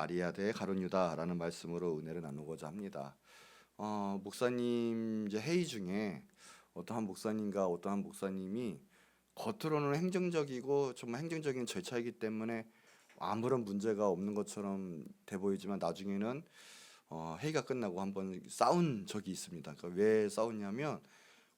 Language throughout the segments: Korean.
마리아 대 가룟 유다라는 말씀으로 은혜를 나누고자 합니다. 목사님 이제 회의 중에 어떠한 목사님과 어떠한 목사님이 겉으로는 행정적이고 정말 행정적인 절차이기 때문에 아무런 문제가 없는 것처럼 돼 보이지만 나중에는 회의가 끝나고 한번 싸운 적이 있습니다. 그러니까 왜 싸웠냐면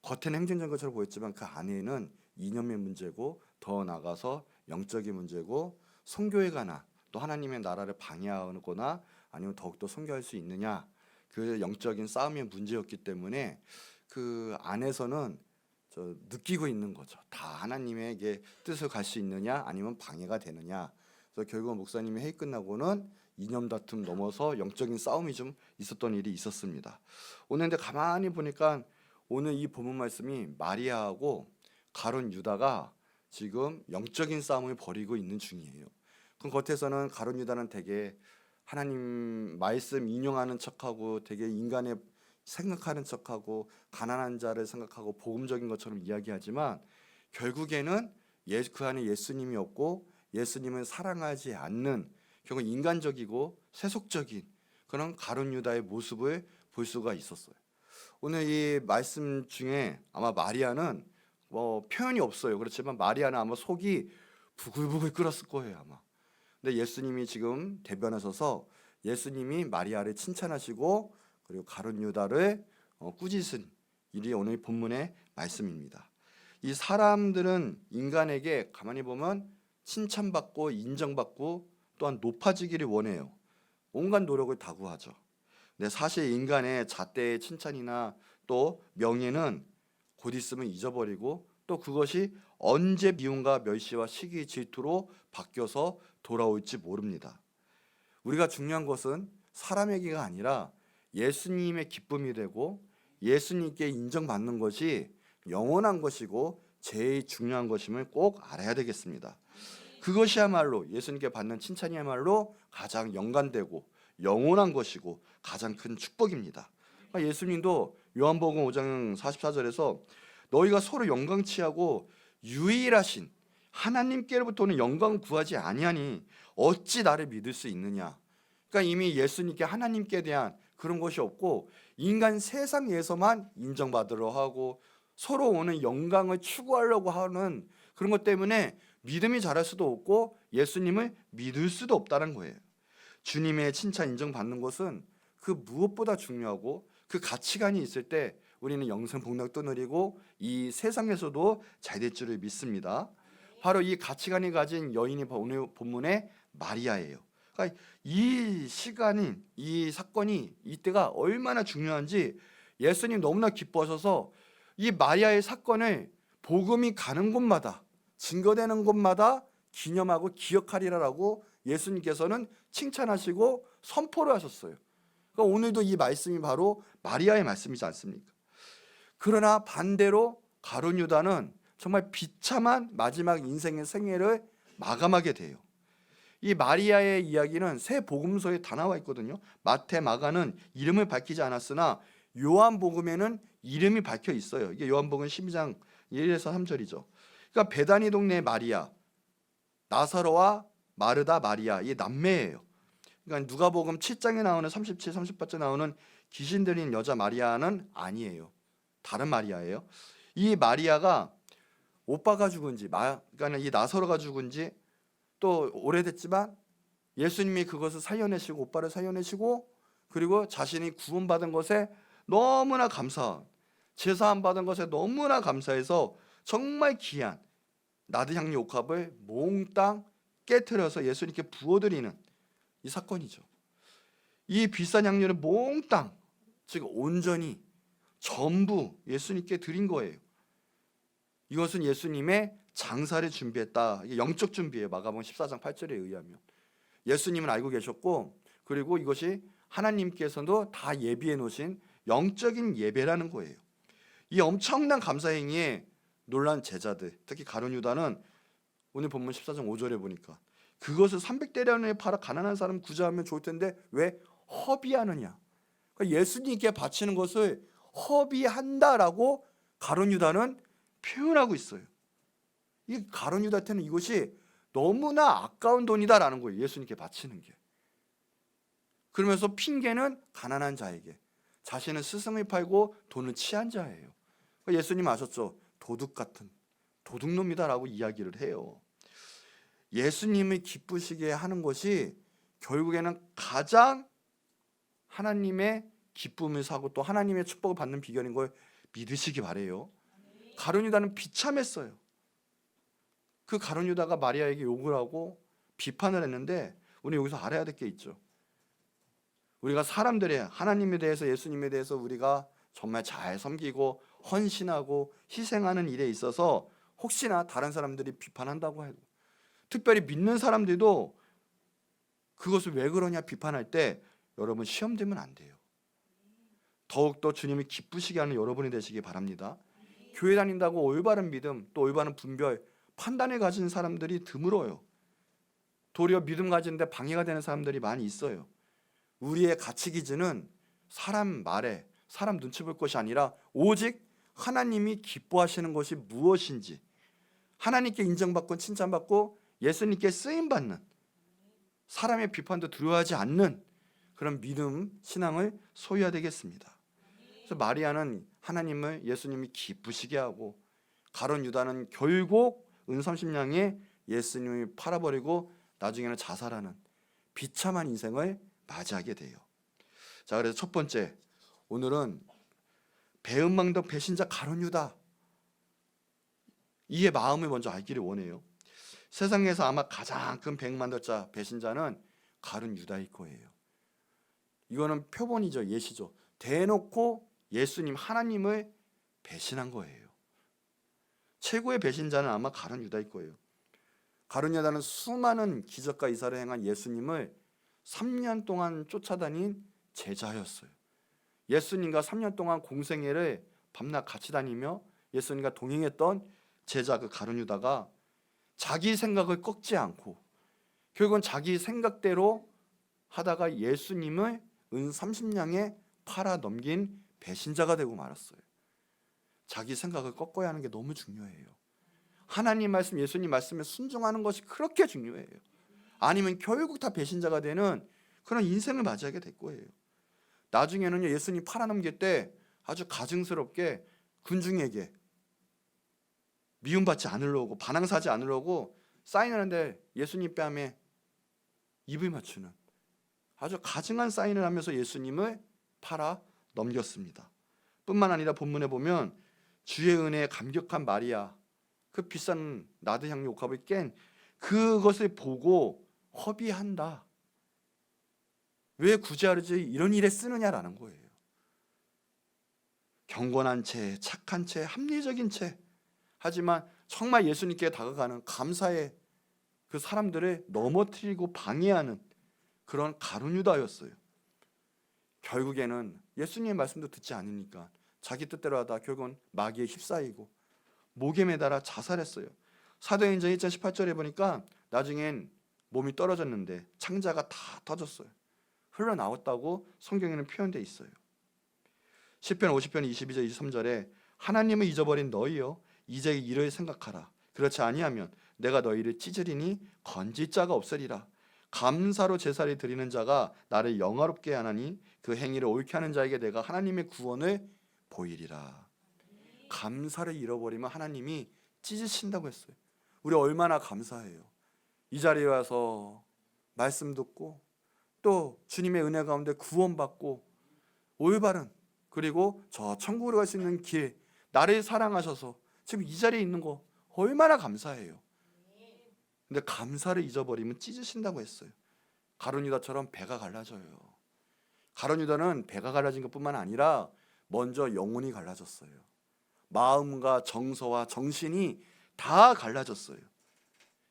겉에는 행정적인 것처럼 보였지만 그 안에는 이념의 문제고 더 나아가서 영적인 문제고 선교에 관한 또 하나님의 나라를 방해하거나 아니면 더욱더 선교할 수 있느냐 그 영적인 싸움의 문제였기 때문에 그 안에서는 느끼고 있는 거죠. 다 하나님에게 뜻을 갈 수 있느냐 아니면 방해가 되느냐. 그래서 결국 목사님이 회의 끝나고는 이념 다툼 넘어서 영적인 싸움이 좀 있었던 일이 있었습니다. 오늘 근데 가만히 보니까 오늘 이 본문 말씀이 마리아하고 가룟 유다가 지금 영적인 싸움을 벌이고 있는 중이에요. 그 겉에서는 가룟 유다는 되게 하나님 말씀 인용하는 척하고 되게 인간의 생각하는 척하고 가난한 자를 생각하고 복음적인 것처럼 이야기하지만 결국에는 그 안에 예수님이 없고 예수님을 사랑하지 않는 결국 인간적이고 세속적인 그런 가룟 유다의 모습을 볼 수가 있었어요. 오늘 이 말씀 중에 아마 마리아는 표현이 없어요. 그렇지만 마리아는 아마 속이 부글부글 끓었을 거예요 아마. 근데 예수님이 지금 대변하셔서 예수님이 마리아를 칭찬하시고 그리고 가룟 유다를 꾸짖은 일이 오늘 본문의 말씀입니다. 이 사람들은 인간에게 가만히 보면 칭찬받고 인정받고 또한 높아지기를 원해요. 온갖 노력을 다구하죠. 근데 사실 인간의 잣대의 칭찬이나 또 명예는 곧 있으면 잊어버리고 또 그것이 언제 미움과 멸시와 시기 질투로 바뀌어서 돌아올지 모릅니다. 우리가 중요한 것은 사람에게가 아니라 예수님의 기쁨이 되고 예수님께 인정받는 것이 영원한 것이고 제일 중요한 것임을 꼭 알아야 되겠습니다. 그것이야말로 예수님께 받는 칭찬이야말로 가장 연관되고 영원한 것이고 가장 큰 축복입니다. 예수님도 요한복음 5장 44절에서 너희가 서로 영광 취하고 유일하신 하나님께로부터 오는 영광을 구하지 아니하니 어찌 나를 믿을 수 있느냐. 그러니까 이미 예수님께 하나님께 대한 그런 것이 없고 인간 세상에서만 인정받으려 하고 서로 오는 영광을 추구하려고 하는 그런 것 때문에 믿음이 자랄 수도 없고 예수님을 믿을 수도 없다는 거예요. 주님의 칭찬 인정받는 것은 그 무엇보다 중요하고 그 가치관이 있을 때 우리는 영생 복락도 누리고 이 세상에서도 잘 될 줄을 믿습니다. 바로 이 가치관이 가진 여인이 오늘 본문의 마리아예요. 그러니까 이 시간이 이 사건이 이때가 얼마나 중요한지 예수님 너무나 기뻐하셔서 이 마리아의 사건을 복음이 가는 곳마다 증거되는 곳마다 기념하고 기억하리라라고 예수님께서는 칭찬하시고 선포를 하셨어요. 그러니까 오늘도 이 말씀이 바로 마리아의 말씀이지 않습니까? 그러나 반대로 가룟 유다는 정말 비참한 마지막 인생의 생애를 마감하게 돼요. 이 마리아의 이야기는 세 복음서에 다 나와 있거든요. 마태, 마가는 이름을 밝히지 않았으나 요한복음에는 이름이 밝혀 있어요. 이게 요한복음 12장 1에서 3절이죠. 그러니까 베다니 동네의 마리아, 나사로와 마르다 마리아, 이 남매예요. 그러니까 누가복음 7장에 나오는 37, 38절 나오는 귀신 들린 여자 마리아는 아니에요. 다른 마리아예요. 이 마리아가 오빠가 죽은지, 그러니까 이 나사로가 죽은지 또 오래됐지만 예수님이 그것을 살려내시고 오빠를 살려내시고 그리고 자신이 구원받은 것에 너무나 감사, 제사함 받은 것에 너무나 감사해서 정말 귀한 나드향유 옥합을 몽땅 깨트려서 예수님께 부어드리는 이 사건이죠. 이 비싼 향유를 몽땅 즉 온전히 전부 예수님께 드린 거예요. 이것은 예수님의 장사를 준비했다. 이게 영적 준비예요. 마가복음 14장 8절에 의하면 예수님은 알고 계셨고 그리고 이것이 하나님께서도 다 예비해 놓으신 영적인 예배라는 거예요. 이 엄청난 감사 행위에 놀란 제자들, 특히 가룟 유다는 오늘 본문 14장 5절에 보니까 그것을 300데나리온에 팔아 가난한 사람 구제하면 좋을 텐데 왜 허비하느냐. 그러니까 예수님께 바치는 것을 허비한다라고 가룟 유다는 표현하고 있어요. 이 가룟 유다한테는 이것이 너무나 아까운 돈이다라는 거예요. 예수님께 바치는 게. 그러면서 핑계는 가난한 자에게, 자신은 스승을 팔고 돈을 취한 자예요. 예수님 아셨죠? 도둑 같은 도둑놈이다라고 이야기를 해요. 예수님을 기쁘시게 하는 것이 결국에는 가장 하나님의 기쁨을 사고 또 하나님의 축복을 받는 비결인 걸 믿으시기 바래요. 가룟 유다는 비참했어요. 그 가룟 유다가 마리아에게 욕을 하고 비판을 했는데 우리 여기서 알아야 될 게 있죠. 우리가 사람들의 하나님에 대해서, 예수님에 대해서 우리가 정말 잘 섬기고 헌신하고 희생하는 일에 있어서 혹시나 다른 사람들이 비판한다고 해도, 특별히 믿는 사람들도 그것을 왜 그러냐 비판할 때 여러분 시험 들면 안 돼요. 더욱더 주님이 기쁘시게 하는 여러분이 되시기 바랍니다. 교회 다닌다고 올바른 믿음, 또 올바른 분별, 판단을 가진 사람들이 드물어요. 도리어 믿음 가지는데 방해가 되는 사람들이 많이 있어요. 우리의 가치 기준은 사람 말에, 사람 눈치 볼 것이 아니라 오직 하나님이 기뻐하시는 것이 무엇인지, 하나님께 인정받고 칭찬받고 예수님께 쓰임받는, 사람의 비판도 두려워하지 않는 그런 믿음, 신앙을 소유해야 되겠습니다. 그래서 마리아는 하나님을, 예수님이 기쁘시게 하고, 가룟 유다는 결국 은 30냥에 예수님을 팔아버리고 나중에는 자살하는 비참한 인생을 맞이하게 돼요. 자, 그래서 첫 번째, 오늘은 배은망덕 배신자 가룟 유다, 이의 마음을 먼저 알기를 원해요. 세상에서 아마 가장 큰 배은망덕자, 배신자는 가룟 유다일 거예요. 이거는 표본이죠, 예시죠. 대놓고 예수님, 하나님을 배신한 거예요. 최고의 배신자는 아마 가룟 유다일 거예요. 가룟 유다는 수많은 기적과 이사를 행한 예수님을 3년 동안 쫓아다닌 제자였어요. 예수님과 3년 동안 공생애를 밤낮 같이 다니며 예수님과 동행했던 제자, 그 가룟 유다가 자기 생각을 꺾지 않고 결국은 자기 생각대로 하다가 예수님을 은 30냥에 팔아 넘긴 배신자가 되고 말았어요. 자기 생각을 꺾어야 하는 게 너무 중요해요. 하나님 말씀, 예수님 말씀에 순종하는 것이 그렇게 중요해요. 아니면 결국 다 배신자가 되는 그런 인생을 맞이하게 될 거예요. 나중에는요, 예수님 팔아넘길 때 아주 가증스럽게 군중에게 미움받지 않으려고, 반항사지 않으려고 사인하는데 예수님 뺨에 입을 맞추는 아주 가증한 사인을 하면서 예수님을 팔아 넘겼습니다. 뿐만 아니라 본문에 보면 주의 은혜에 감격한 마리아, 그 비싼 나드 향유 옥합을 깬 그것을 보고 허비한다. 왜 굳이 하루지 이런 일에 쓰느냐라는 거예요. 경건한 채, 착한 채, 합리적인 채, 하지만 정말 예수님께 다가가는 감사의 그 사람들을 넘어뜨리고 방해하는 그런 가룟 유다였어요. 결국에는 예수님의 말씀도 듣지 않으니까 자기 뜻대로 하다 결국은 마귀에 휩싸이고 목에 매달아 자살했어요. 사도행전 1장 18절에 보니까 나중엔 몸이 떨어졌는데 창자가 다 터졌어요. 흘러나왔다고 성경에는 표현되어 있어요. 시편 50편 22절 23절에 하나님을 잊어버린 너희여 이제 이를 생각하라. 그렇지 아니하면 내가 너희를 찢으리니 건질 자가 없으리라. 감사로 제사를 드리는 자가 나를 영화롭게 하나니 그 행위를 옳게 하는 자에게 내가 하나님의 구원을 보이리라. 감사를 잃어버리면 하나님이 찢으신다고 했어요. 우리 얼마나 감사해요. 이 자리에 와서 말씀 듣고 또 주님의 은혜 가운데 구원받고 올바른, 그리고 저 천국으로 갈 수 있는 길, 나를 사랑하셔서 지금 이 자리에 있는 거 얼마나 감사해요. 근데 감사를 잊어버리면 찢으신다고 했어요. 가룟 유다처럼 배가 갈라져요. 가룟 유다는 배가 갈라진 것뿐만 아니라 먼저 영혼이 갈라졌어요. 마음과 정서와 정신이 다 갈라졌어요.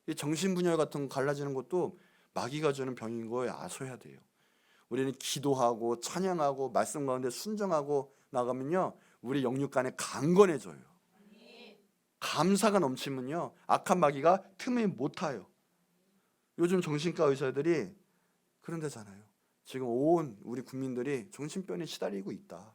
이 정신분열 같은 거 갈라지는 것도 마귀가 주는 병인 걸 아셔야 돼요. 우리는 기도하고 찬양하고 말씀 가운데 순종하고 나가면요, 우리 영육간에 강건해져요. 감사가 넘치면요, 악한 마귀가 틈을 못 타요. 요즘 정신과 의사들이 그런 데잖아요. 지금 온 우리 국민들이 정신병에 시달리고 있다.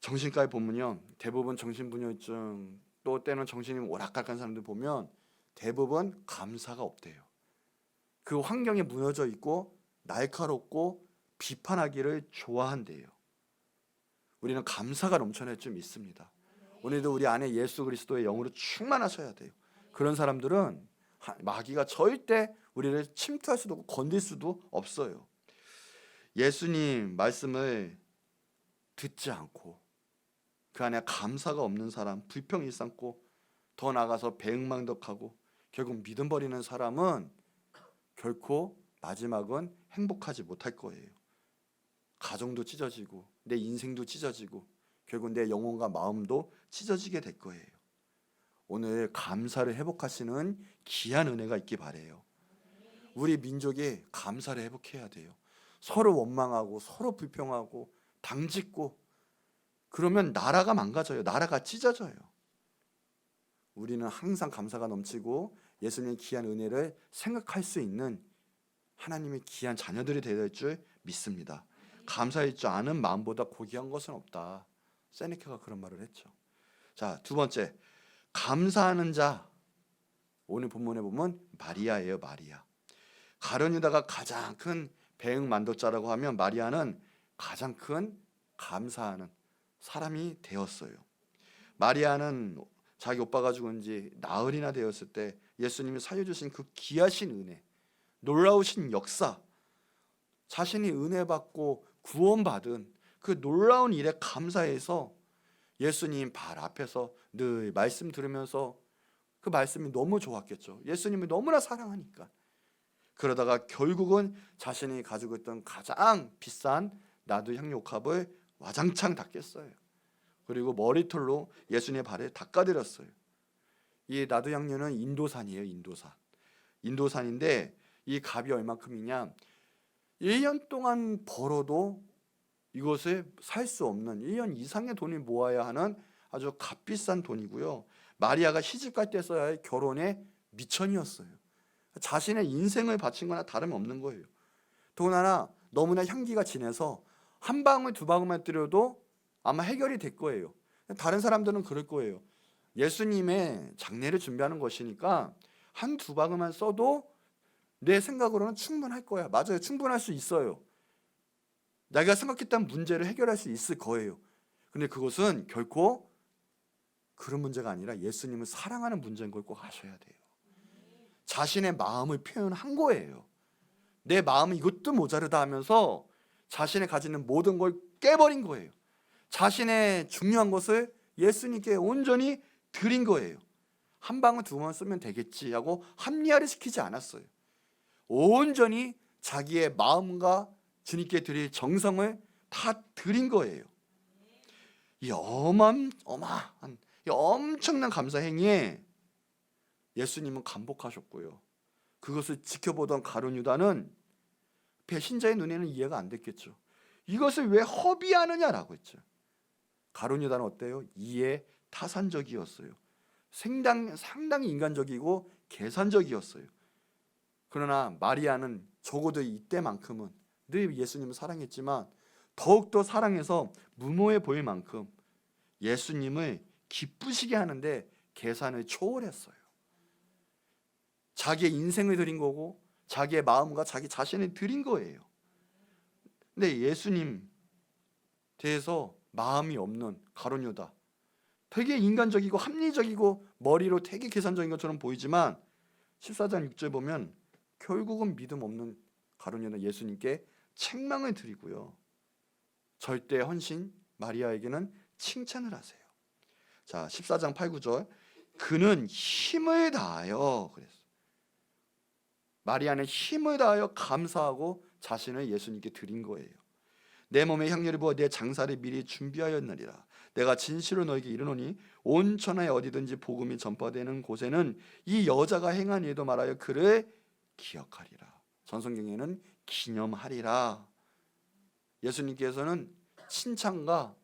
정신과에 보면요, 대부분 정신분열증, 또 때는 정신이 오락가락한 사람들 보면 대부분 감사가 없대요. 그 환경에 무너져 있고 날카롭고 비판하기를 좋아한대요. 우리는 감사가 넘쳐날 줄 믿습니다. 오늘도 우리 안에 예수 그리스도의 영으로 충만하셔야 돼요. 그런 사람들은 마귀가 절대 우리를 침투할 수도 없고 건들 수도 없어요. 예수님 말씀을 듣지 않고 그 안에 감사가 없는 사람, 불평 일삼고 더 나아가서 배은망덕하고 결국 믿음 버리는 사람은 결코 마지막은 행복하지 못할 거예요. 가정도 찢어지고 내 인생도 찢어지고 결국 내 영혼과 마음도 찢어지게 될 거예요. 오늘 감사를 회복하시는 귀한 은혜가 있기 바래요. 우리 민족이 감사를 회복해야 돼요. 서로 원망하고 서로 불평하고 당짓고 그러면 나라가 망가져요. 나라가 찢어져요. 우리는 항상 감사가 넘치고 예수님의 귀한 은혜를 생각할 수 있는 하나님의 귀한 자녀들이 되어야 될 줄 믿습니다. 감사할 줄 아는 마음보다 고귀한 것은 없다. 세네카가 그런 말을 했죠. 자, 두 번째, 감사하는 자. 오늘 본문에 보면 마리아예요. 마리아. 가룟 유다가 가장 큰 배은만덕자라고 하면 마리아는 가장 큰 감사하는 사람이 되었어요. 마리아는 자기 오빠가 죽은 지 나흘이나 되었을 때 예수님이 살려주신 그 귀하신 은혜, 놀라우신 역사, 자신이 은혜 받고 구원받은 그 놀라운 일에 감사해서 예수님 발 앞에서 늘 말씀 들으면서 그 말씀이 너무 좋았겠죠. 예수님을 너무나 사랑하니까. 그러다가 결국은 자신이 가지고 있던 가장 비싼 나도 향유옥합을 와장창 닦겠어요. 그리고 머리털로 예수님의 발에 닦아드렸어요. 이 나도 향유는 인도산이에요. 인도산인데 이 값이 얼마큼이냐, 1년 동안 벌어도 이것을 살 수 없는 1년 이상의 돈을 모아야 하는 아주 값비싼 돈이고요. 마리아가 시집갈 때 써야 할 결혼의 미천이었어요. 자신의 인생을 바친 거나 다름없는 거예요. 더군다나 너무나 향기가 진해서 한 방울 두 방울만 뜨려도 아마 해결이 될 거예요. 다른 사람들은 그럴 거예요. 예수님의 장례를 준비하는 것이니까 한 두 방울만 써도 내 생각으로는 충분할 거야. 맞아요. 충분할 수 있어요. 내가 생각했던 문제를 해결할 수 있을 거예요. 근데 그것은 결코 그런 문제가 아니라 예수님을 사랑하는 문제인 걸 꼭 아셔야 돼요. 자신의 마음을 표현한 거예요. 내 마음은 이것도 모자르다 하면서 자신의 가지는 모든 걸 깨버린 거예요. 자신의 중요한 것을 예수님께 온전히 드린 거예요. 한 방울 두 방울 쓰면 되겠지 하고 합리화를 시키지 않았어요. 온전히 자기의 마음과 주님께 드릴 정성을 다 드린 거예요. 이 어마어마한 이 엄청난 감사 행위에 예수님은 감복하셨고요. 그것을 지켜보던 가룟 유다는 배신자의 눈에는 이해가 안 됐겠죠. 이것을 왜 허비하느냐라고 했죠. 가룟 유다는 어때요? 이해 타산적이었어요. 상당히 인간적이고 계산적이었어요. 그러나 마리아는 적어도 이때만큼은 늘 예수님을 사랑했지만 더욱더 사랑해서 무모해 보일 만큼 예수님을 기쁘시게 하는데 계산을 초월했어요. 자기의 인생을 드린 거고 자기의 마음과 자기 자신을 드린 거예요. 근데 예수님 대해서 마음이 없는 가룟 유다, 되게 인간적이고 합리적이고 머리로 되게 계산적인 것처럼 보이지만 14장 6절 보면 결국은 믿음 없는 가룟 유다 예수님께 책망을 드리고요. 절대 헌신 마리아에게는 칭찬을 하세요. 자, 14장 8, 9절. 그는 힘을 다하여 그랬어요. 마리아는 힘을 다하여 감사하고 자신을 예수님께 드린 거예요. 내 몸에 향유를 부어 내 장사를 미리 준비하였느니라. 내가 진실로 너에게 이르노니 온 천하에 어디든지 복음이 전파되는 곳에는 이 여자가 행한 일도 말하여 그를 기억하리라. 전성경에는 기념하리라. 예수님께서는 칭찬과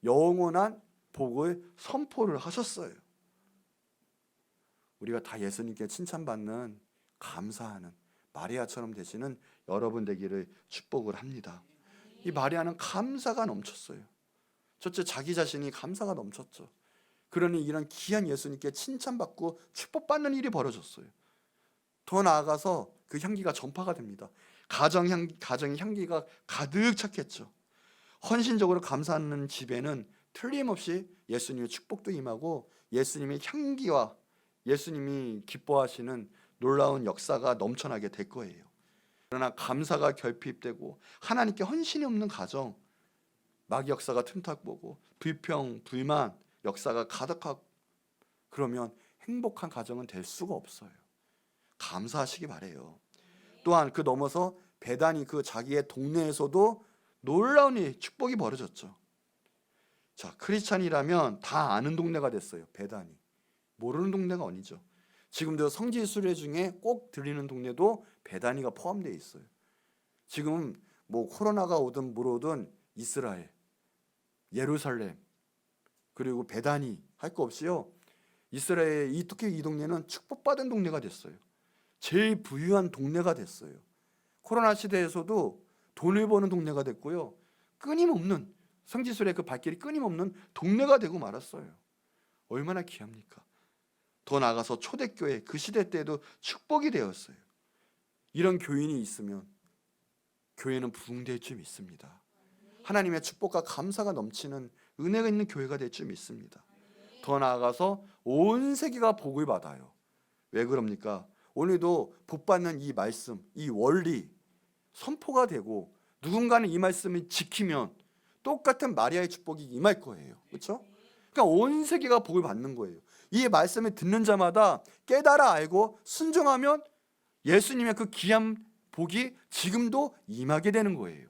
영원한 복을 선포를 하셨어요. 우리가 다 예수님께 칭찬받는, 감사하는 마리아처럼 되시는 여러분 되기를 축복을 합니다. 이 마리아는 감사가 넘쳤어요. 첫째, 자기 자신이 감사가 넘쳤죠. 그러니 이런 귀한 예수님께 칭찬받고 축복받는 일이 벌어졌어요. 더 나아가서 그 향기가 전파가 됩니다. 가정의 향기가 가득 찼겠죠. 헌신적으로 감사하는 집에는 틀림없이 예수님의 축복도 임하고 예수님의 향기와 예수님이 기뻐하시는 놀라운 역사가 넘쳐나게 될 거예요. 그러나 감사가 결핍되고 하나님께 헌신이 없는 가정, 마귀 역사가 틈탁 보고 불평, 불만 역사가 가득하고 그러면 행복한 가정은 될 수가 없어요. 감사하시기 바래요. 또한 그 넘어서 베다니 그 자기의 동네에서도 놀라운 축복이 벌어졌죠. 자, 크리스찬이라면 다 아는 동네가 됐어요. 베다니. 모르는 동네가 아니죠. 지금도 성지 순례 중에 꼭 들리는 동네도 베다니가 포함되어 있어요. 지금 뭐 코로나가 오든 뭐로든 이스라엘, 예루살렘, 그리고 베다니 할 거 없이요. 이스라엘 특히 이 동네는 축복받은 동네가 됐어요. 제일 부유한 동네가 됐어요. 코로나 시대에서도 돈을 버는 동네가 됐고요. 끊임없는 성지순례 그 발길이 끊임없는 동네가 되고 말았어요. 얼마나 귀합니까? 더 나아가서 초대교회 그 시대 때도 축복이 되었어요. 이런 교인이 있으면 교회는 부흥될 줄 믿습니다. 하나님의 축복과 감사가 넘치는 은혜가 있는 교회가 될 줄 믿습니다. 더 나아가서 온 세계가 복을 받아요. 왜 그럽니까? 오늘도 복받는 이 말씀, 이 원리 선포가 되고 누군가는 이 말씀을 지키면 똑같은 마리아의 축복이 임할 거예요. 그렇죠? 그러니까 온 세계가 복을 받는 거예요. 이 말씀을 듣는 자마다 깨달아 알고 순종하면 예수님의 그 귀한 복이 지금도 임하게 되는 거예요.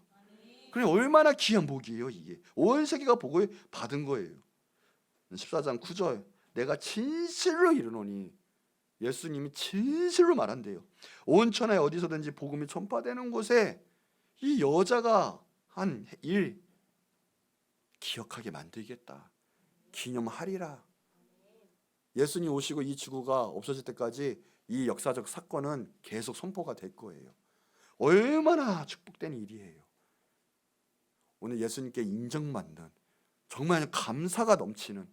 그럼 얼마나 귀한 복이에요, 이게. 온 세계가 복을 받은 거예요. 14장 9절 내가 진실로 이르노니 예수님이 진실로 말한대요. 온 천하에 어디서든지 복음이 전파되는 곳에 이 여자가 한 일 기억하게 만들겠다. 기념하리라. 예수님 오시고 이 지구가 없어질 때까지 이 역사적 사건은 계속 선포가 될 거예요. 얼마나 축복된 일이에요. 오늘 예수님께 인정받는 정말 감사가 넘치는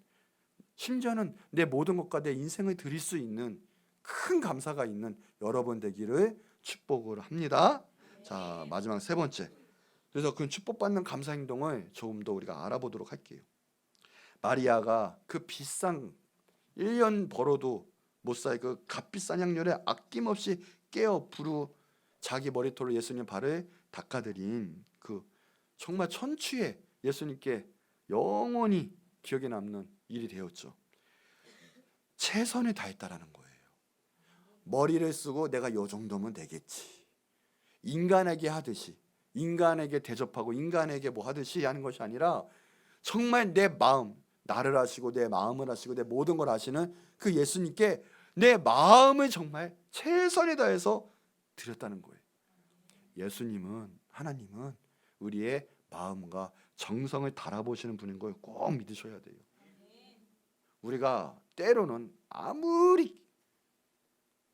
심지어는 내 모든 것과 내 인생을 드릴 수 있는 큰 감사가 있는 여러분 되기를 축복을 합니다. 자, 마지막 세 번째. 그래서 그 축복받는 감사 행동을 조금 더 우리가 알아보도록 할게요. 마리아가 그 비싼 1년 벌어도 못 살 그 값비싼 향료를 아낌없이 깨어 부르 자기 머리털로 예수님 발을 닦아드린 그 정말 천추에 예수님께 영원히 기억에 남는 일이 되었죠. 최선을 다했다라는 거예요. 머리를 쓰고 내가 요 정도면 되겠지. 인간에게 하듯이 인간에게 대접하고 인간에게 뭐 하듯이 하는 것이 아니라 정말 내 마음, 나를 아시고 내 마음을 아시고 내 모든 걸 아시는 그 예수님께 내 마음을 정말 최선을 다해서 드렸다는 거예요. 예수님은, 하나님은 우리의 마음과 정성을 달아보시는 분인 걸 꼭 믿으셔야 돼요. 우리가 때로는 아무리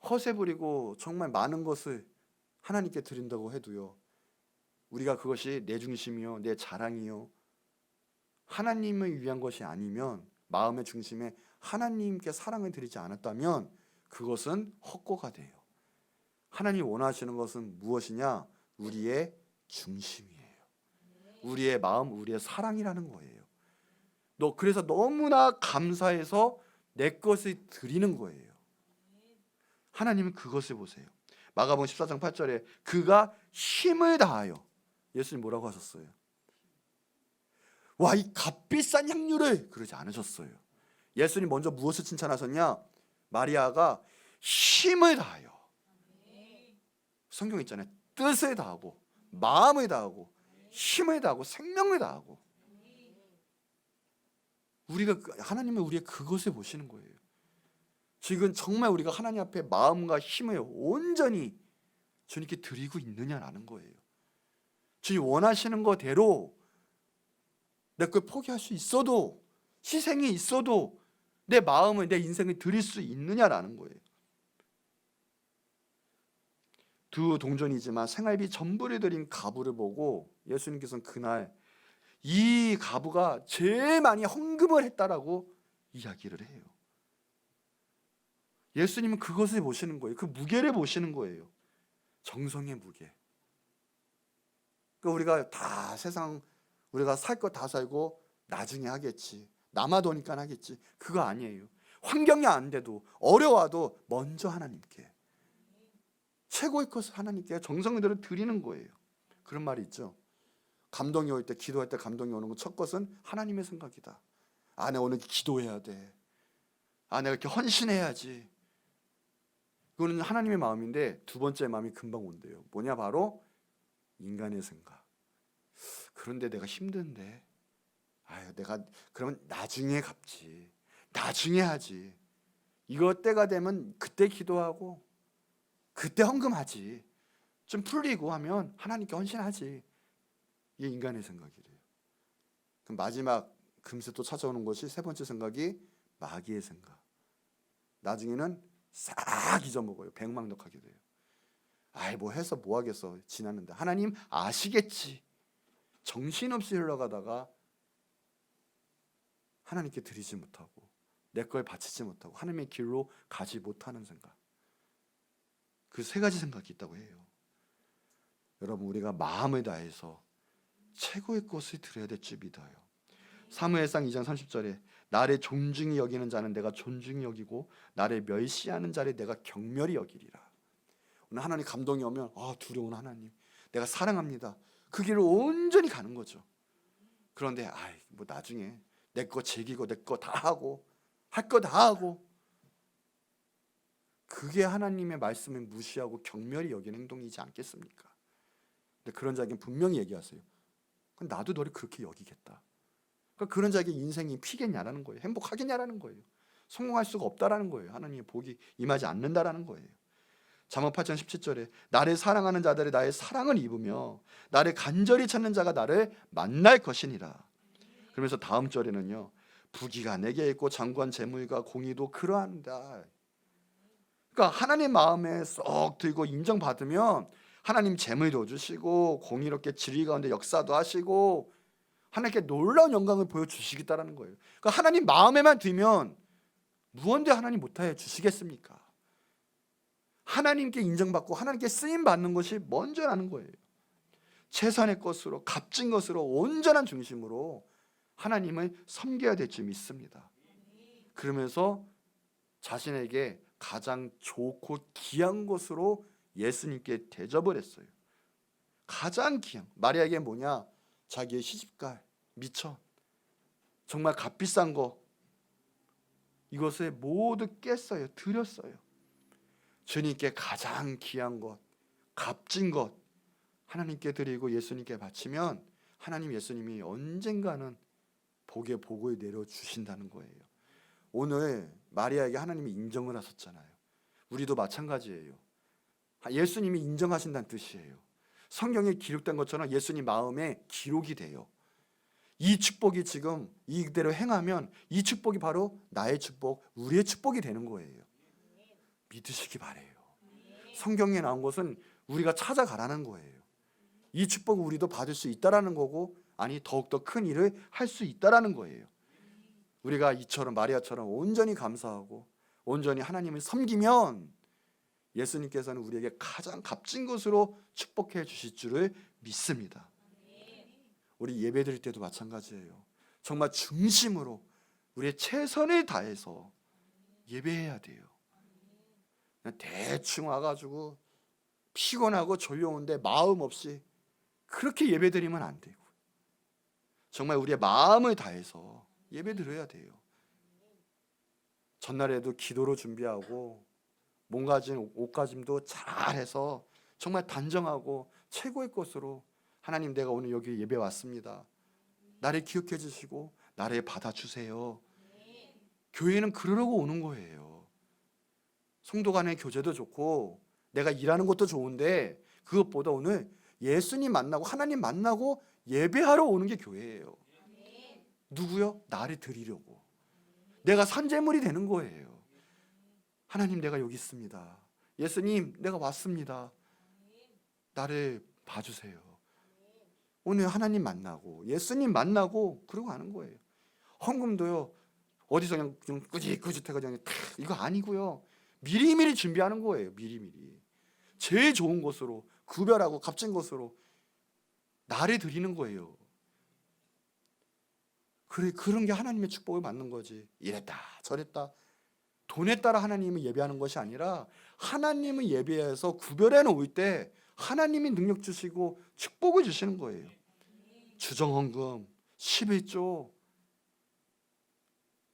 허세 부리고 정말 많은 것을 하나님께 드린다고 해도요, 우리가 그것이 내 중심이요 내 자랑이요 하나님을 위한 것이 아니면, 마음의 중심에 하나님께 사랑을 드리지 않았다면 그것은 헛고가 돼요. 하나님이 원하시는 것은 무엇이냐? 우리의 중심이에요. 우리의 마음, 우리의 사랑이라는 거예요. 그래서 너무나 감사해서 내 것을 드리는 거예요. 하나님은 그것을 보세요. 마가복음 14장 8절에 그가 힘을 다하여, 예수님 뭐라고 하셨어요? 와, 이 값비싼 향유를, 그러지 않으셨어요. 예수님 먼저 무엇을 칭찬하셨냐? 마리아가 힘을 다하여. 성경 있잖아요. 뜻을 다하고 마음을 다하고 힘을 다하고 생명을 다하고. 하나님은 우리의 그것을 보시는 거예요. 지금 정말 우리가 하나님 앞에 마음과 힘을 온전히 주님께 드리고 있느냐라는 거예요. 주님 원하시는 거대로 내 걸 포기할 수 있어도, 희생이 있어도 내 마음을, 내 인생을 드릴 수 있느냐라는 거예요. 두 동전이지만 생활비 전부를 드린 가부를 보고 예수님께서는 그날 이 가부가 제일 많이 헌금을 했다라고 이야기를 해요. 예수님은 그것을 보시는 거예요. 그 무게를 보시는 거예요. 정성의 무게. 그 우리가 다 세상 우리가 살 거 다 살고 나중에 하겠지. 남아도니까 하겠지. 그거 아니에요. 환경이 안 돼도 어려워도 먼저 하나님께 최고의 것을 하나님께 정성대로 드리는 거예요. 그런 말이 있죠. 감동이 올 때, 기도할 때 감동이 오는 건 첫 것은 하나님의 생각이다. 아, 내가 오늘 기도해야 돼. 아, 내가 이렇게 헌신해야지. 그거는 하나님의 마음인데 두 번째 마음이 금방 온대요. 뭐냐? 바로 인간의 생각. 그런데 내가 힘든데, 아유, 내가 그러면 나중에 갚지. 나중에 하지. 이거 때가 되면 그때 기도하고 그때 헌금하지. 좀 풀리고 하면 하나님께 헌신하지. 이게 인간의 생각이래요. 그럼 마지막 금세 또 찾아오는 것이 세 번째 생각이 마귀의 생각. 나중에는 싹 잊어먹어요. 백망덕하게 돼요. 아이, 뭐 해서 뭐 하겠어. 지났는데 하나님 아시겠지. 정신없이 흘러가다가 하나님께 드리지 못하고 내 걸 바치지 못하고 하나님의 길로 가지 못하는 생각. 그 세 가지 생각이 있다고 해요. 여러분, 우리가 마음을 다해서 최고의 것을 드려야 될 줄 믿어요. 사무엘상 2장 30절에 나를 존중히 여기는 자는 내가 존중히 여기고 나를 멸시하는 자를 내가 경멸히 여기리라. 오늘 하나님 감동이 오면 두려운 하나님, 내가 사랑합니다. 그 길을 온전히 가는 거죠. 그런데 뭐 나중에 내 거 즐기고 내 거 다 하고 할 거 다 하고, 그게 하나님의 말씀을 무시하고 경멸히 여기는 행동이지 않겠습니까? 근데 그런 자에게는 분명히 얘기하세요. 나도 너를 그렇게 여기겠다. 그러니까 그런 자에게 인생이 피겠냐라는 거예요. 행복하겠냐라는 거예요. 성공할 수가 없다라는 거예요. 하나님의 복이 임하지 않는다라는 거예요. 잠언 8장 17절에 나를 사랑하는 자들이 나의 사랑을 입으며 나를 간절히 찾는 자가 나를 만날 것이니라. 그러면서 다음 절에는요, 부귀가 내게 있고 장관 재물과 공의도 그러한다. 그러니까 하나님 마음에 쏙 들고 인정받으면 하나님 재물도 주시고 공의롭게 진리 가운데 역사도 하시고 하나님께 놀라운 영광을 보여주시겠다라는 거예요. 그러니까 하나님 마음에만 들면 무언데 하나님 못하여 주시겠습니까? 하나님께 인정받고 하나님께 쓰임받는 것이 먼저라는 거예요. 최선의 것으로 값진 것으로 온전한 중심으로 하나님을 섬겨야 될 줄 믿습니다. 그러면서 자신에게 가장 좋고 귀한 것으로 예수님께 대접을 했어요. 가장 귀한, 마리아에게 뭐냐? 자기의 시집갈, 미천, 정말 값비싼 거, 이것을 모두 깼어요. 드렸어요. 주님께 가장 귀한 것, 값진 것 하나님께 드리고 예수님께 바치면 하나님, 예수님이 언젠가는 복의 복을 내려주신다는 거예요. 오늘 마리아에게 하나님이 인정을 하셨잖아요. 우리도 마찬가지예요. 예수님이 인정하신다는 뜻이에요. 성경에 기록된 것처럼 예수님 마음에 기록이 돼요. 이 축복이 지금 이대로 행하면 이 축복이 바로 나의 축복, 우리의 축복이 되는 거예요. 믿으시기 바래요. 성경에 나온 것은 우리가 찾아가라는 거예요. 이 축복을 우리도 받을 수 있다라는 거고, 아니 더욱더 큰 일을 할 수 있다라는 거예요. 우리가 이처럼 마리아처럼 온전히 감사하고 온전히 하나님을 섬기면 예수님께서는 우리에게 가장 값진 것으로 축복해 주실 줄을 믿습니다. 우리 예배 드릴 때도 마찬가지예요. 정말 중심으로 우리의 최선을 다해서 예배해야 돼요. 그냥 대충 와가지고 피곤하고 졸려오는데 마음 없이 그렇게 예배 드리면 안 되고, 정말 우리의 마음을 다해서 예배 드려야 돼요. 전날에도 기도로 준비하고 몸가짐, 옷가짐도 잘해서 정말 단정하고 최고의 것으로, 하나님, 내가 오늘 여기 예배 왔습니다. 나를 기억해 주시고 나를 받아주세요. 교회는 그러려고 오는 거예요. 성도 간의 교제도 좋고 내가 일하는 것도 좋은데 그것보다 오늘 예수님 만나고 하나님 만나고 예배하러 오는 게 교회예요. 누구요? 나를 드리려고. 내가 산재물이 되는 거예요. 하나님, 내가 여기 있습니다. 예수님, 내가 왔습니다. 나를 봐주세요. 오늘 하나님 만나고 예수님 만나고 그러고 가는 거예요. 헌금도요, 어디서 그냥 꾸짓꾸짓해가지고 이거 아니고요, 미리미리 준비하는 거예요. 미리미리 제일 좋은 것으로, 구별하고 값진 것으로 나를 드리는 거예요. 그래, 그런 게 하나님의 축복을 받는 거지. 이랬다 저랬다 돈에 따라 하나님을 예배하는 것이 아니라 하나님을 예배해서 구별해 놓을 때 하나님이 능력 주시고 축복을 주시는 거예요. 주정헌금 11조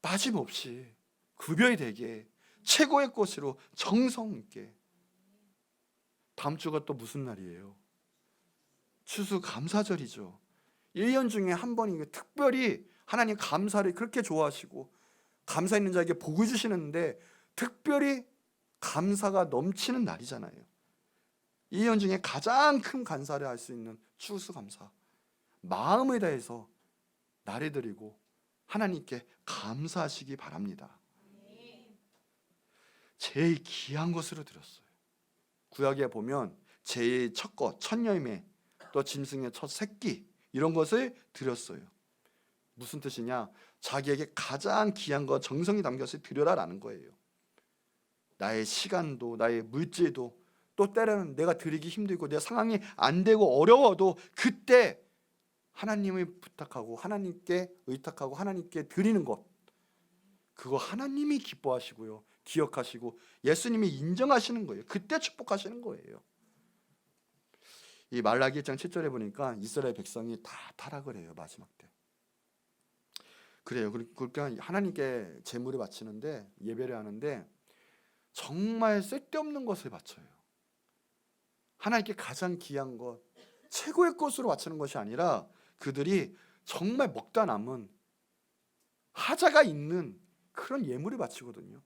빠짐없이 구별되게 최고의 것으로 정성 있게. 다음 주가 또 무슨 날이에요? 추수감사절이죠. 1년 중에 한 번이 특별히 하나님 감사를 그렇게 좋아하시고 감사 있는 자에게 복을 주시는데 특별히 감사가 넘치는 날이잖아요. 1년 중에 가장 큰 감사를 할 수 있는 추수감사. 마음을 다해서 나를 드리고 하나님께 감사하시기 바랍니다. 제일 귀한 것으로 드렸어요. 구약에 보면 제일 첫 것, 첫 열매, 또 짐승의 첫 새끼 이런 것을 드렸어요. 무슨 뜻이냐? 자기에게 가장 귀한 것, 정성이 담겨서 드려라라는 거예요. 나의 시간도 나의 물질도 또 때로는 내가 드리기 힘들고 내 상황이 안 되고 어려워도 그때 하나님을 부탁하고 하나님께 의탁하고 하나님께 드리는 것, 그거 하나님이 기뻐하시고요, 기억하시고 예수님이 인정하시는 거예요. 그때 축복하시는 거예요. 이 말라기 1장 7절에 보니까 이스라엘 백성이 다 타락을 해요. 마지막 때. 그래요. 그러니까 하나님께 제물을 바치는데, 예배를 하는데 정말 쓸데없는 것을 바쳐요. 하나님께 가장 귀한 것, 최고의 것으로 바치는 것이 아니라 그들이 정말 먹다 남은 하자가 있는 그런 예물을 바치거든요.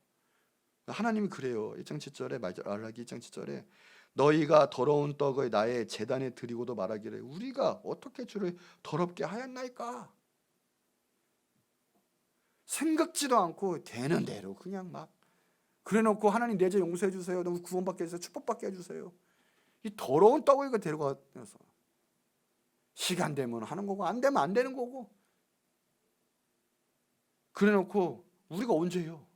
하나님이 그래요. 1장 7절에 말라기 1장 7절에 너희가 더러운 떡을 나의 제단에 드리고도 말하기를 우리가 어떻게 주를 더럽게 하였나이까. 생각지도 않고 되는 대로 그냥 막 그래놓고 하나님 내 죄 용서해 주세요, 너무 구원받게 해주세요, 축복받게 해주세요. 이 더러운 떡을 이거 데려가서 시간 되면 하는 거고 안 되면 안 되는 거고 그래놓고 우리가 언제요?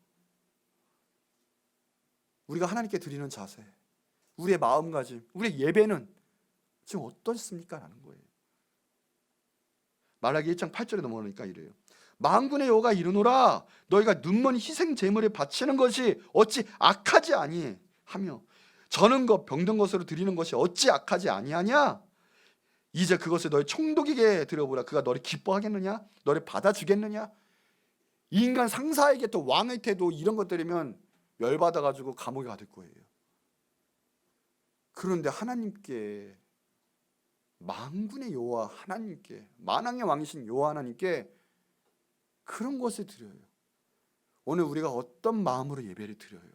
우리가 하나님께 드리는 자세, 우리의 마음가짐, 우리의 예배는 지금 어떻습니까? 라는 거예요. 말라기 1장 8절에 넘어가니까 이래요. 만군의 여호와가 이르노라 너희가 눈먼 희생 제물을 바치는 것이 어찌 악하지 아니하며 저는 것 병든 것으로 드리는 것이 어찌 악하지 아니하냐. 이제 그것을 너희 총독에게 드려보라. 그가 너를 기뻐하겠느냐? 너를 받아주겠느냐? 인간 상사에게 또 왕의 태도 이런 것 들으면 열받아가지고 감옥에 가둘 거예요. 그런데 하나님께, 만군의 여호와 하나님께, 만왕의 왕이신 여호와 하나님께 그런 것을 드려요. 오늘 우리가 어떤 마음으로 예배를 드려요?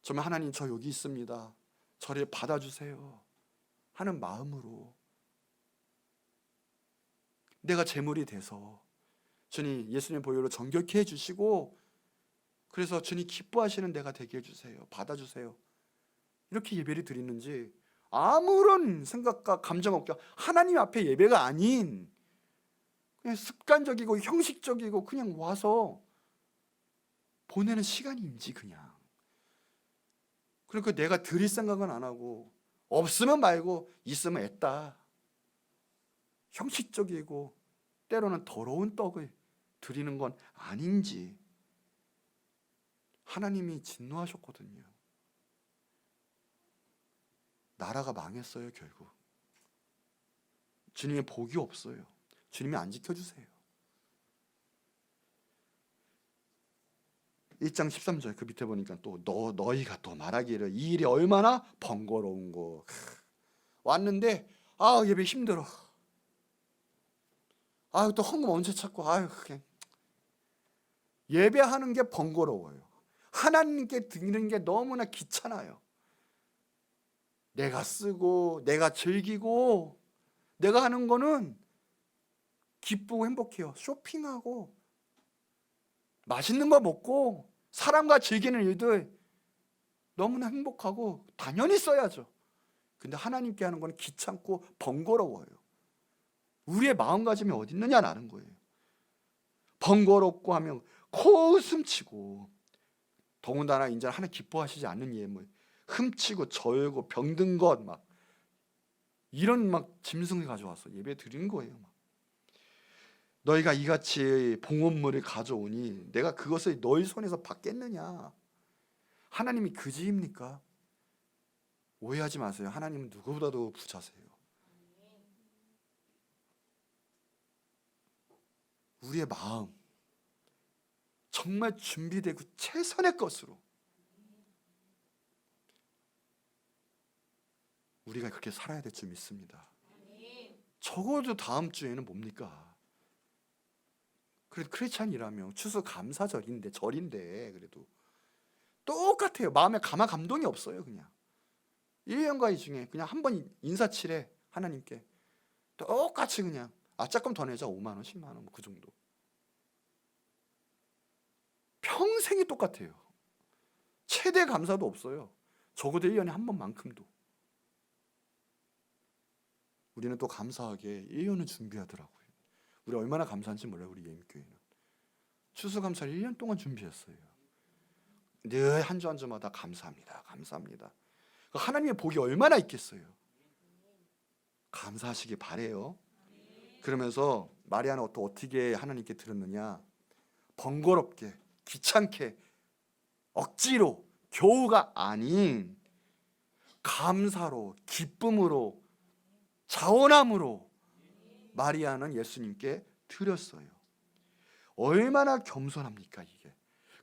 정말 하나님 저 여기 있습니다, 저를 받아주세요 하는 마음으로 내가 제물이 돼서 주님 예수님 보혈로 정결케 해주시고 그래서 주님 기뻐하시는 내가 되게 해주세요, 받아주세요 이렇게 예배를 드리는지 아무런 생각과 감정 없게 하나님 앞에 예배가 아닌 그냥 습관적이고 형식적이고 그냥 와서 보내는 시간인지 그냥 그러니까 내가 드릴 생각은 안 하고 없으면 말고 있으면 애다 형식적이고 때로는 더러운 떡을 드리는 건 아닌지. 하나님이 진노하셨거든요. 나라가 망했어요. 결국 주님의 복이 없어요. 주님이 안 지켜주세요. 1장 13절 그 밑에 보니까 또 너희가 또 말하기를 이 일이 얼마나 번거로운 거. 왔는데 예배 힘들어. 또 헌금 언제 찾고 그냥 예배하는 게 번거로워요. 하나님께 드리는 게 너무나 귀찮아요. 내가 쓰고 내가 즐기고 내가 하는 거는 기쁘고 행복해요. 쇼핑하고 맛있는 거 먹고 사람과 즐기는 일들 너무나 행복하고 당연히 써야죠. 근데 하나님께 하는 건 귀찮고 번거로워요. 우리의 마음가짐이 어디 있느냐라는 거예요. 번거롭고 하면 코웃음 치고 더군다나 이제 하나님 기뻐하시지 않는 예물 훔치고 절고 병든 것 막 이런 막 짐승을 가져와서 예배 드리는 거예요. 막. 너희가 이같이 봉헌물을 가져오니 내가 그것을 너희 손에서 받겠느냐? 하나님이 그지입니까? 오해하지 마세요. 하나님은 누구보다도 부자세요. 우리의 마음 정말 준비되고 최선의 것으로 우리가 그렇게 살아야 될 줄 믿습니다. 적어도 다음 주에는 뭡니까? 그래도 크리스찬이라면 추수감사절인데 절인데 그래도 똑같아요. 마음에 가마 감동이 없어요. 그냥 1년가위 중에 그냥 한 번 인사치레 하나님께 똑같이 그냥 조금 더 내자 5만 원 10만 원 그 정도. 평생이 똑같아요. 최대 감사도 없어요. 적어도 1년에 한 번만큼도. 우리는 또 감사하게 1년을 준비하더라고요. 우리 얼마나 감사한지 몰라요. 우리 예임교회는 추수감사를 1년 동안 준비했어요. 늘 한 주 한 주마다 감사합니다. 감사합니다. 하나님의 복이 얼마나 있겠어요. 감사하시기 바래요. 그러면서 마리아는 또 어떻게 하나님께 드렸느냐? 번거롭게 귀찮게 억지로 교우가 아닌 감사로 기쁨으로 자원함으로 마리아는 예수님께 드렸어요. 얼마나 겸손합니까 이게.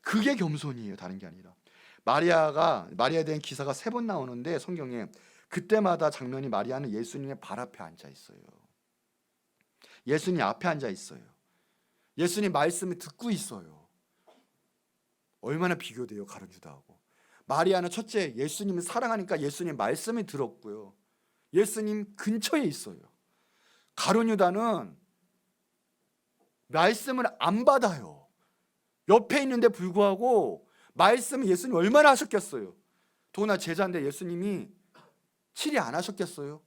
그게 겸손이에요. 다른 게 아니라. 마리아에 대한 기사가 3번 나오는데 성경에 그때마다 장면이 마리아는 예수님의 발 앞에 앉아 있어요. 예수님 앞에 앉아 있어요. 예수님 말씀을 듣고 있어요. 얼마나 비교돼요. 가룟 유다하고. 마리아는 첫째 예수님을 사랑하니까 예수님 말씀을 들었고요. 예수님 근처에 있어요. 가룟 유다는 말씀을 안 받아요. 옆에 있는데 불구하고 말씀을 예수님 얼마나 하셨겠어요. 더구나 제자인데 예수님이 치리 안 하셨겠어요.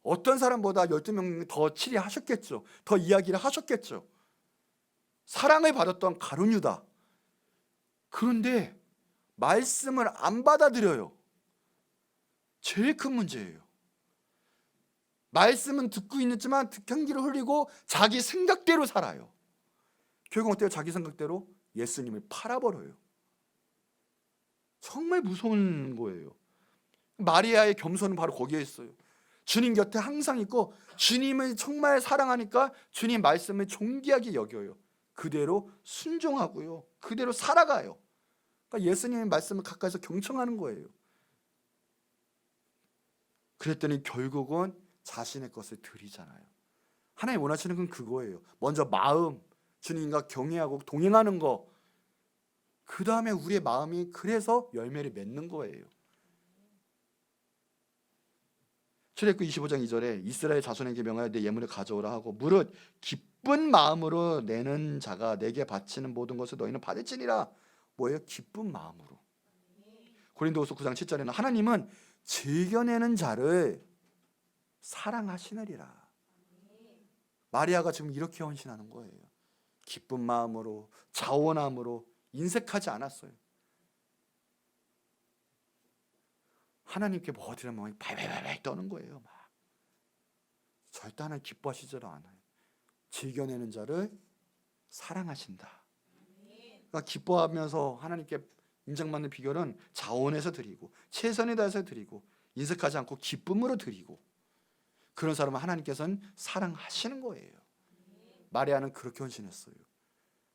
어떤 사람보다 12명 더 치리 하셨겠죠. 더 이야기를 하셨겠죠. 사랑을 받았던 가룟 유다. 그런데 말씀을 안 받아들여요. 제일 큰 문제예요. 말씀은 듣고 있지만 득향기를 흘리고 자기 생각대로 살아요. 결국 어때요? 자기 생각대로 예수님을 팔아버려요. 정말 무서운 거예요. 마리아의 겸손은 바로 거기에 있어요. 주님 곁에 항상 있고 주님을 정말 사랑하니까 주님 말씀을 존귀하게 여겨요. 그대로 순종하고요. 그대로 살아가요. 그러니까 예수님의 말씀을 가까이서 경청하는 거예요. 그랬더니 결국은 자신의 것을 드리잖아요. 하나님 원하시는 건 그거예요. 먼저 마음, 주님과 경외하고 동행하는 거. 그 다음에 우리의 마음이 그래서 열매를 맺는 거예요. 출애굽기 25장 2절에 이스라엘 자손에게 명하여 내 예물을 가져오라 하고 무릇 기쁜 마음으로 내는 자가 내게 바치는 모든 것을 너희는 받을지니라. 뭐예요? 기쁜 마음으로. 고린도후서 9장 7절에는 하나님은 즐겨내는 자를 사랑하시느리라. 마리아가 지금 이렇게 헌신하는 거예요. 기쁜 마음으로 자원함으로 인색하지 않았어요. 하나님께 뭐 드리면 발발발 떠는 거예요. 막. 절대 하나님 기뻐하시지도 않아요. 즐겨내는 자를 사랑하신다. 그러니까 기뻐하면서 하나님께 인정받는 비결은 자원해서 드리고 최선을 다해서 드리고 인색하지 않고 기쁨으로 드리고 그런 사람은 하나님께서는 사랑하시는 거예요. 마리아는 그렇게 헌신했어요.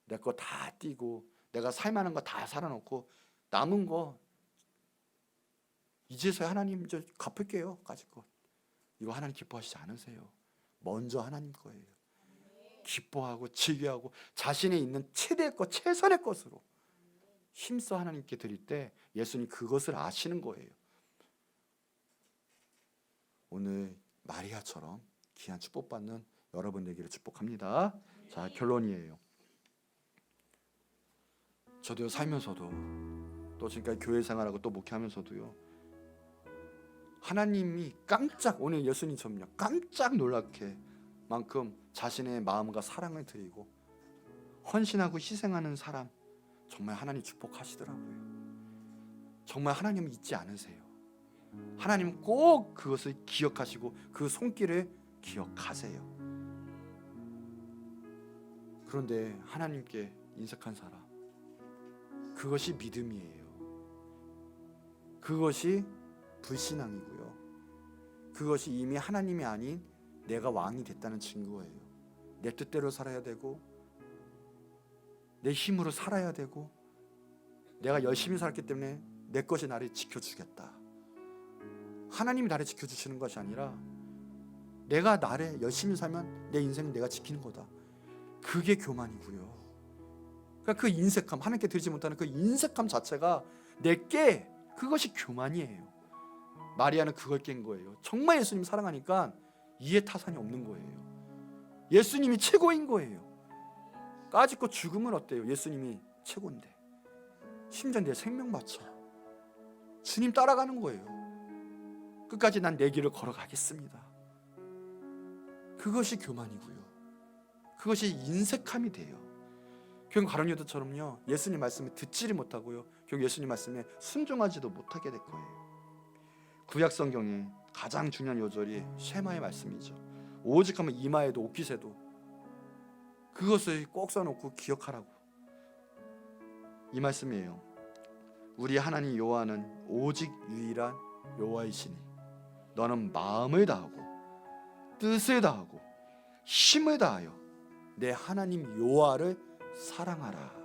내 거 다 띄고 내가 살만한 거 다 살아놓고 남은 거 이제서야 하나님 저 갚을게요. 가질 것. 이거 하나님 기뻐하시지 않으세요. 먼저 하나님 거예요. 기뻐하고 즐겨하고 자신이 있는 최대의 것, 최선의 것으로 힘써 하나님께 드릴 때 예수님 그것을 아시는 거예요. 오늘 마리아처럼 귀한 축복받는 여러분 되기를 축복합니다. 자, 결론이에요. 저도 살면서도 또 지금까지 교회 생활하고 또 목회하면서도요. 하나님이 오늘 예수님처럼요. 깜짝 놀랄게 만큼 자신의 마음과 사랑을 드리고 헌신하고 희생하는 사람 정말 하나님 축복하시더라고요. 정말 하나님을 잊지 않으세요. 하나님 꼭 그것을 기억하시고 그 손길을 기억하세요. 그런데 하나님께 인색한 사람, 그것이 믿음이에요. 그것이 불신앙이고요. 그것이 이미 하나님이 아닌 내가 왕이 됐다는 증거예요. 내 뜻대로 살아야 되고 내 힘으로 살아야 되고 내가 열심히 살았기 때문에 내 것이 나를 지켜주겠다. 하나님이 나를 지켜주시는 것이 아니라 내가 나를 열심히 살면 내 인생은 내가 지키는 거다. 그게 교만이고요. 그러니까 그 인색함, 하나님께 드리지 못하는 그 인색함 자체가 내게, 그것이 교만이에요. 마리아는 그걸 깬 거예요. 정말 예수님 사랑하니까 이해타산이 없는 거예요. 예수님이 최고인 거예요. 까짓거 죽음은 어때요? 예수님이 최고인데 심지어 내 생명 바쳐 주님 따라가는 거예요. 끝까지 난 내 길을 걸어가겠습니다. 그것이 교만이고요. 그것이 인색함이 돼요. 결국 가룟 유다처럼요, 예수님 말씀을 듣지를 못하고요, 결국 예수님 말씀에 순종하지도 못하게 될 거예요. 구약 성경에 가장 중요한 요절이 쉐마의 말씀이죠. 오직 하면 이마에도 옷깃에도 그것을 꼭 써놓고 기억하라고. 이 말씀이에요. 우리 하나님 여호와는 오직 유일한 여호와이시니 너는 마음을 다하고 뜻을 다하고 힘을 다하여 내 하나님 여호와를 사랑하라.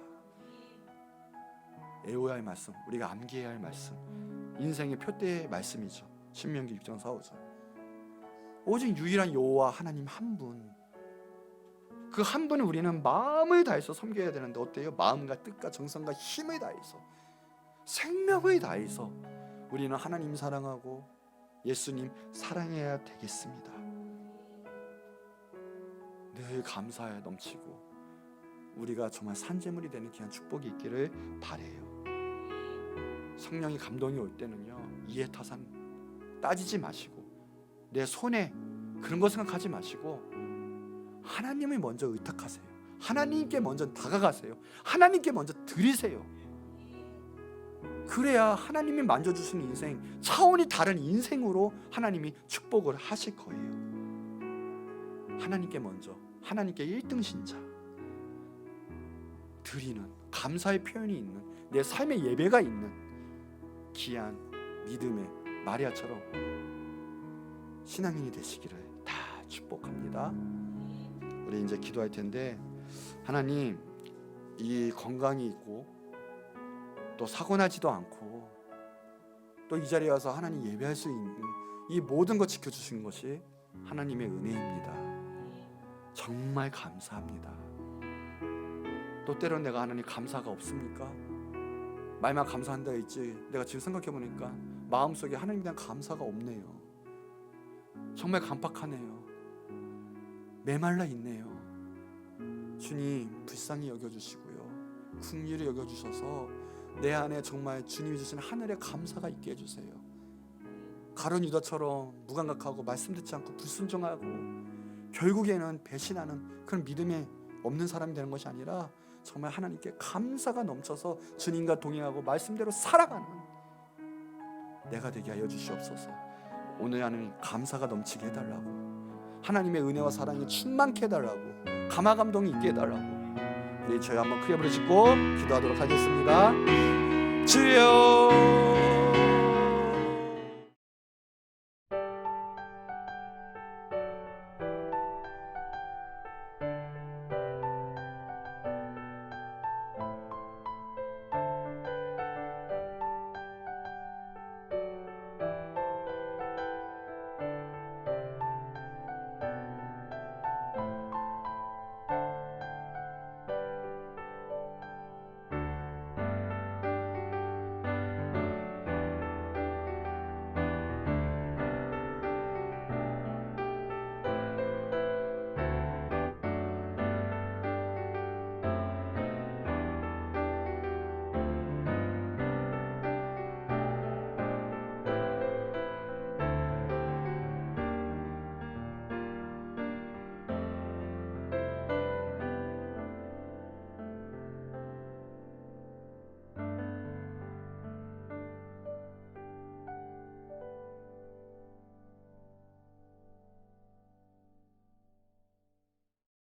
애호야의 말씀, 우리가 암기해야 할 말씀, 인생의 표대의 말씀이죠. 신명기 6장 4, 5절. 오직 유일한 여호와 하나님 한 분, 그 한 분을 우리는 마음을 다해서 섬겨야 되는데 어때요? 마음과 뜻과 정성과 힘을 다해서, 생명을 다해서 우리는 하나님 사랑하고 예수님 사랑해야 되겠습니다. 늘 감사에 넘치고 우리가 정말 산재물이 되는 귀한 축복이 있기를 바라요. 성령이 감동이 올 때는요, 이해타산 따지지 마시고 내 손에 그런 거 생각하지 마시고 하나님을 먼저 의탁하세요. 하나님께 먼저 다가가세요. 하나님께 먼저 드리세요. 그래야 하나님이 만져주시는 인생, 차원이 다른 인생으로 하나님이 축복을 하실 거예요. 하나님께 먼저, 하나님께 1등 신자 드리는, 감사의 표현이 있는, 내 삶의 예배가 있는 귀한 믿음의 마리아처럼 신앙인이 되시기를 다 축복합니다. 우리 이제 기도할 텐데, 하나님, 이 건강이 있고 또 사고 나지도 않고 또 이 자리에 와서 하나님 예배할 수 있는 이 모든 것 지켜주신 것이 하나님의 은혜입니다. 정말 감사합니다. 또 때론 내가 하나님 감사가 없습니까? 말만 감사한다 했지 내가 지금 생각해보니까 마음속에 하나님에 대한 감사가 없네요. 정말 간팍하네요. 메말라 있네요. 주님 불쌍히 여겨주시고요, 긍휼히 여겨주셔서 내 안에 정말 주님이 주신 하늘의 감사가 있게 해주세요. 가룟 유다처럼 무감각하고 말씀 듣지 않고 불순종하고 결국에는 배신하는 그런 믿음에 없는 사람이 되는 것이 아니라 정말 하나님께 감사가 넘쳐서 주님과 동행하고 말씀대로 살아가는 내가 되게 하여 주시옵소서. 오늘 하나님 감사가 넘치게 해달라고, 하나님의 은혜와 사랑이 충만케 해달라고, 감화감동이 있게 해달라고. 우리 저희 한번 크게 부르짖고 기도하도록 하겠습니다. 주여